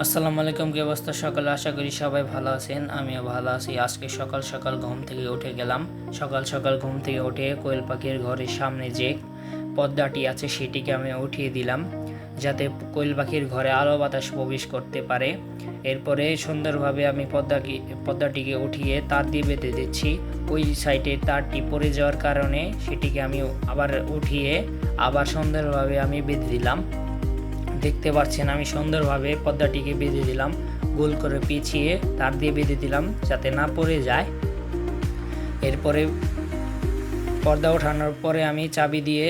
আসসালামু আলাইকুম, কি অবস্থা সকালে? আশা করি সবাই ভালো আছেন, আমিও ভালো আছি। আজকে সকাল সকাল ঘুম থেকে উঠে গেলাম। সকাল সকাল ঘুম থেকে উঠে কোয়েল পাখির ঘরের সামনে যে পর্দাটি আছে সেটিকে আমি উঠিয়ে দিলাম, যাতে কোয়েল পাখির ঘরে আলো বাতাস প্রবেশ করতে পারে। এরপরে সুন্দরভাবে আমি পর্দাটিকে উঠিয়ে তার দিয়ে বেঁধে দিচ্ছি। ওই সাইডে তারটি পড়ে যাওয়ার কারণে সেটিকে আমি আবার উঠিয়ে আবার সুন্দরভাবে আমি বেঁধে দিলাম। দেখতে পাচ্ছেন আমি সুন্দরভাবে পর্দাটিকে বেঁধে দিলাম, গোল করে পিছিয়ে তার দিয়ে বেঁধে দিলাম যাতে না পড়ে যায়। এরপরে পর্দা ওঠানোর পরে আমি চাবি দিয়ে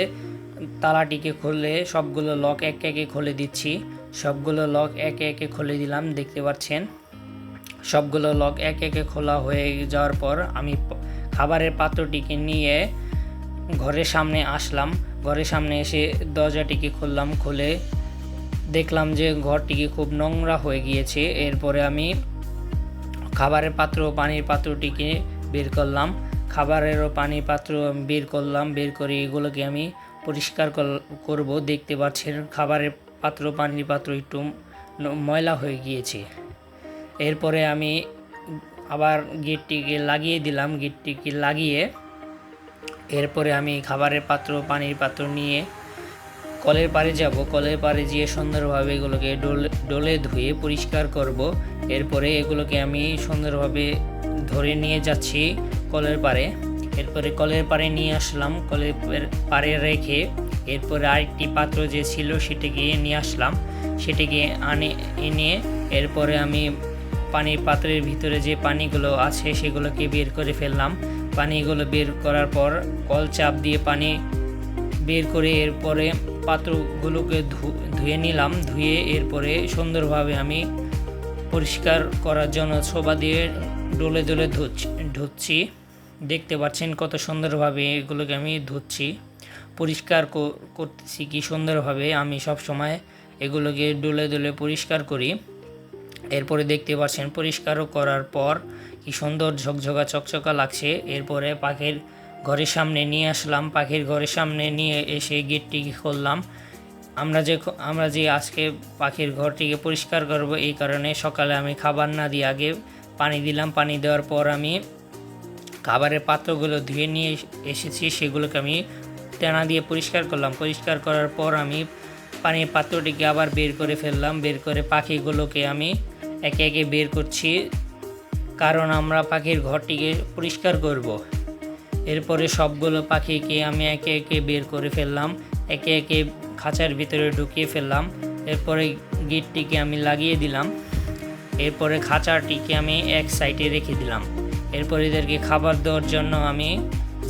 তালাটিকে খুলে সবগুলো লক একে একে খুলে দিচ্ছি। সবগুলো লক একে একে খুলে দিলাম। দেখতে পাচ্ছেন সবগুলো লক একে একে খোলা হয়ে যাওয়ার পর আমি খাবারের পাত্রটিকে নিয়ে ঘরের সামনে আসলাম। ঘরের সামনে এসে দরজাটিকে খুললাম, খুলে দেখলাম যে ঘরটিকে খুব নোংরা হয়ে গিয়েছে। এরপরে আমি খাবারের পাত্র ও পানির পাত্রটিকে বের করলাম, খাবারেরও পানির পাত্র বের করলাম। বের করে এগুলোকে আমি পরিষ্কার করব। দেখতে পাচ্ছেন খাবারের পাত্র পানির পাত্র একটু ময়লা হয়ে গিয়েছে। এরপরে আমি আবার গেটটিকে লাগিয়ে দিলাম। গেটটিকে লাগিয়ে এরপরে আমি খাবারের পাত্র পানির পাত্র নিয়ে কলের পাড়ে যাব। কলের পাড়ে গিয়ে সুন্দরভাবে এগুলোকে ডলে ধুয়ে পরিষ্কার করব। এরপরে এগুলোকে আমি সুন্দরভাবে ধরে নিয়ে যাচ্ছি কলের পাড়ে। এরপরে কলের পাড়ে নিয়ে আসলাম, কলের পাড়ে রেখে এরপরে আরেকটি পাত্র যে ছিল সেটাকে নিয়ে আসলাম। সেটাকে এনে এরপরে আমি পানির পাত্রের ভিতরে যে পানিগুলো আছে সেগুলোকে বের করে ফেললাম। পানিগুলো বের করার পর কল চাপ দিয়ে পানি বের করে এরপরে পাত্রগুলোকে ধুয়ে নিলাম। ধুয়ে এরপরে সুন্দরভাবে আমি পরিষ্কার করার জন্য সোবা দিয়ে ডলে ডলে ধুচ্ছি। দেখতে পাচ্ছেন কত সুন্দরভাবে এগুলোকে আমি ধুচ্ছি, পরিষ্কার করতেছি কি সুন্দরভাবে। আমি সব সময় এগুলোকে ডলে ডলে পরিষ্কার করি। এরপরে দেখতে পাচ্ছেন পরিষ্কারও করার পর কি সুন্দর ঝকঝকা চকচকা লাগছে। এরপরে পাখির ঘরের সামনে নিয়ে আসলাম। পাখির ঘরের সামনে নিয়ে এসে গেটটিকে খুললাম। আমরা যে আজকে পাখির ঘরটিকে পরিষ্কার করব, এই কারণে সকালে আমি খাবার না দিয়ে আগে পানি দিলাম। পানি দেওয়ার পর আমি খাবারের পাত্রগুলো ধুয়ে নিয়ে এসেছি, সেগুলোকে আমি টেনা দিয়ে পরিষ্কার করলাম। পরিষ্কার করার পর আমি পানির পাত্রটিকে আবার বের করে ফেললাম। বের করে পাখিগুলোকে আমি একে একে বের করছি, কারণ আমরা পাখির ঘরটিকে পরিষ্কার করব। এরপরে সবগুলো পাখিকে আমি একে একে বের করে ফেললাম, একে একে খাঁচার ভিতরে ঢুকিয়ে ফেললাম। এরপরে গেটটিকে আমি লাগিয়ে দিলাম। এরপরে খাঁচাটিকে আমি এক সাইডে রেখে দিলাম। এরপর এদেরকে খাবার দেওয়ার জন্য আমি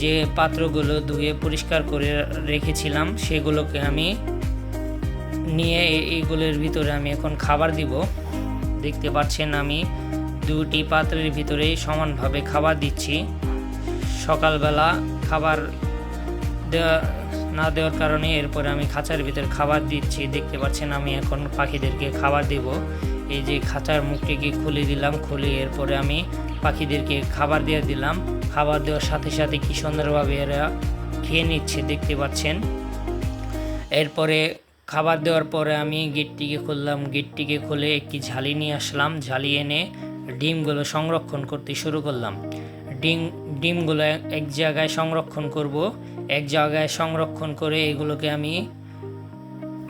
যে পাত্রগুলো ধুয়ে পরিষ্কার করে রেখেছিলাম সেগুলোকে আমি নিয়ে এইগুলোর ভিতরে আমি এখন খাবার দিব। দেখতে পাচ্ছেন আমি দুটি পাত্রের ভিতরে সমানভাবে খাবার দিচ্ছি। সকালবেলা খাবার না দেওয়ার কারণে এরপরে আমি খাঁচার ভিতরে খাবার দিচ্ছি। দেখতে পাচ্ছেন আমি এখন পাখিদেরকে খাবার দেব। এই যে খাঁচার মুখটিকে খুলে দিলাম, খুলে এরপরে আমি পাখিদেরকে খাবার দিয়ে দিলাম। খাবার দেওয়ার সাথে সাথে কি সুন্দরভাবে এরা খেয়ে নিচ্ছে, দেখতে পাচ্ছেন। এরপরে খাবার দেওয়ার পরে আমি গেটটিকে খুললাম। গেটটিকে খুলে একটি ঝালি নিয়ে আসলাম। ঝালি এনে ডিমগুলো সংরক্ষণ করতে শুরু করলাম। ডিমগুলো এক জায়গায় সংরক্ষণ করব। এক জায়গায় সংরক্ষণ করে এগুলোকে আমি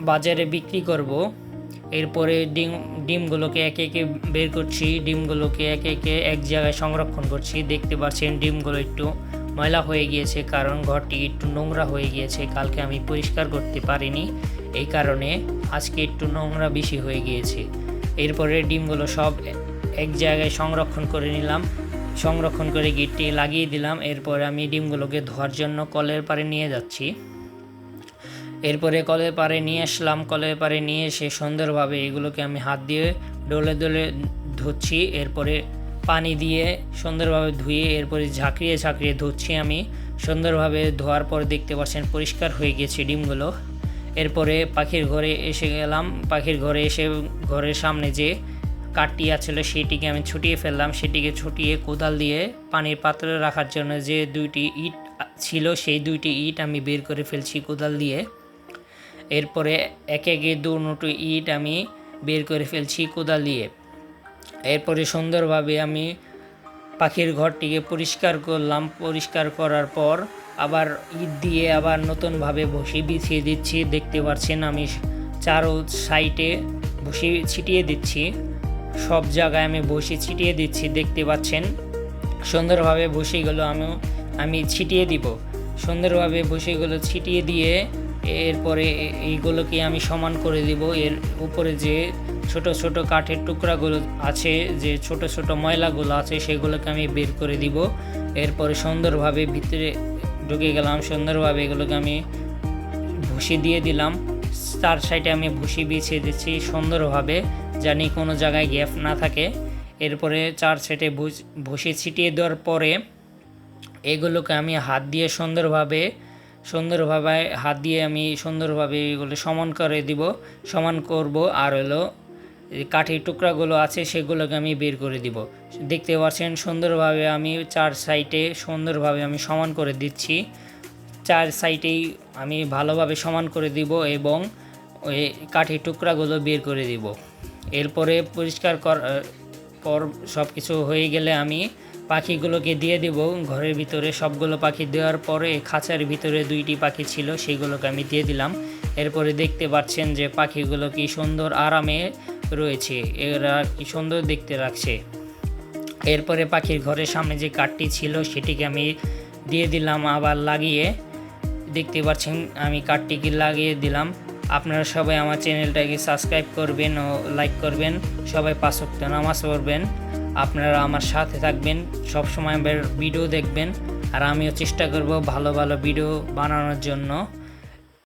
বাজারে বিক্রি করব। এরপরে ডিমগুলোকে একে একে বের করছি, ডিমগুলোকে একে একে এক জায়গায় সংরক্ষণ করছি। দেখতে পাচ্ছেন ডিমগুলো একটু ময়লা হয়ে গিয়েছে, কারণ ঘরটি একটু নোংরা হয়ে গিয়েছে। কালকে আমি পরিষ্কার করতে পারিনি, এই কারণে আজকে একটু নোংরা বেশি হয়ে গিয়েছে। এরপরে ডিমগুলো সব এক জায়গায় সংরক্ষণ করে নিলাম। সংরক্ষণ করে গেটটি লাগিয়ে দিলাম। এরপরে আমি ডিমগুলোকে ধোয়ার জন্য কলের পাড়ে নিয়ে যাচ্ছি। এরপরে কলের পাড়ে নিয়ে আসলাম। কলের পাড়ে নিয়ে এসে সুন্দরভাবে এগুলোকে আমি হাত দিয়ে ডলে ডলে ধুচ্ছি। এরপরে পানি দিয়ে সুন্দরভাবে ধুয়ে এরপরে ঝাঁকড়িয়ে ঝাঁকড়িয়ে ধুচ্ছি আমি। সুন্দরভাবে ধোয়ার পর দেখতে পাচ্ছেন পরিষ্কার হয়ে গেছে ডিমগুলো। এরপরে পাখির ঘরে এসে গেলাম। পাখির ঘরে এসে ঘরের সামনে যে কাঠটি আছিল সেটিকে আমি ছুটিয়ে ফেললাম। সেটিকে ছুটিয়ে কোদাল দিয়ে পানির পাত্রে রাখার জন্য যে দুইটি ইট ছিল সেই দুইটি ইট আমি বের করে ফেলছি কোদাল দিয়ে। এরপরে একে একে দুটো ইট আমি বের করে ফেলছি কোদাল দিয়ে। এরপরে সুন্দরভাবে আমি পাখির ঘরটিকে পরিষ্কার করলাম। পরিষ্কার করার পর আবার ইট দিয়ে আবার নতুনভাবে ভুসি বিছিয়ে দিচ্ছি। দেখতে পাচ্ছেন আমি চারো সাইডে ভুসি ছিটিয়ে দিচ্ছি, সব জায়গায় আমি ভুসি ছিটিয়ে দিচ্ছি। দেখতে পাচ্ছেন সুন্দরভাবে ভুসিগুলো আমি ছিটিয়ে দিব। সুন্দরভাবে ভুসিগুলো ছিটিয়ে দিয়ে এরপরে এইগুলোকে আমি সমান করে দিব। এর উপরে যে ছোট ছোট কাঠের টুকরাগুলো আছে, যে ছোট ছোট ময়লাগুলো আছে, সেগুলোকে আমি বের করে দিব। এরপরে সুন্দরভাবে ভিতরে ঢুকে গেলাম। সুন্দরভাবে এগুলোকে আমি ভুসি দিয়ে দিলাম। চার সাইডে আমি ভুসি বিছিয়ে দিচ্ছি সুন্দরভাবে, জানি কোনো জায়গায় গ্যাপ না থাকে। এরপরে চার সাইডে ভুসি ছিটিয়ে দেওয়ার পরে এগুলোকে আমি হাত দিয়ে সুন্দরভাবে হাত দিয়ে আমি সুন্দরভাবে এগুলো সমান করে দিব, সমান করব। আর হলো কাঠের টুকরাগুলো আছে সেগুলোকে আমি বের করে দিব। দেখতে পাচ্ছেন সুন্দরভাবে আমি চার সাইডে সুন্দরভাবে আমি সমান করে দিচ্ছি। চার সাইডেই আমি ভালোভাবে সমান করে দিব এবং ওই কাঠের টুকরাগুলো বের করে দিব। এরপরে পরিষ্কার পর সব কিছু হয়ে গেলে আমি পাখিগুলোকে দিয়ে দিব ঘরের ভিতরে। সবগুলো পাখি দেওয়ার পরে খাঁচার ভিতরে 2টি পাখি ছিল, সেগুলোকে আমি দিয়ে দিলাম। এরপরে দেখতে পাচ্ছেন যে পাখিগুলো কি সুন্দর আরামে রয়েছে, এরা কি সুন্দর দেখতে লাগছে। এরপরে পাখির ঘরের সামনে যে কাঠটি ছিল সেটিকে আমি দিয়ে দিলাম আবার লাগিয়ে। দেখতে পাচ্ছেন আমি কাঠটিকে লাগিয়ে দিলাম। আপনারা সবাই আমার চ্যানেলটাকে সাবস্ক্রাইব করবেন ও লাইক করবেন, সবাই 5 ওয়াক্ত নামাজ পড়বেন। আপনারা আমার সাথে থাকবেন, সবসময় আমার ভিডিও দেখবেন, আর আমিও চেষ্টা করব ভালো ভালো ভিডিও বানানোর জন্য।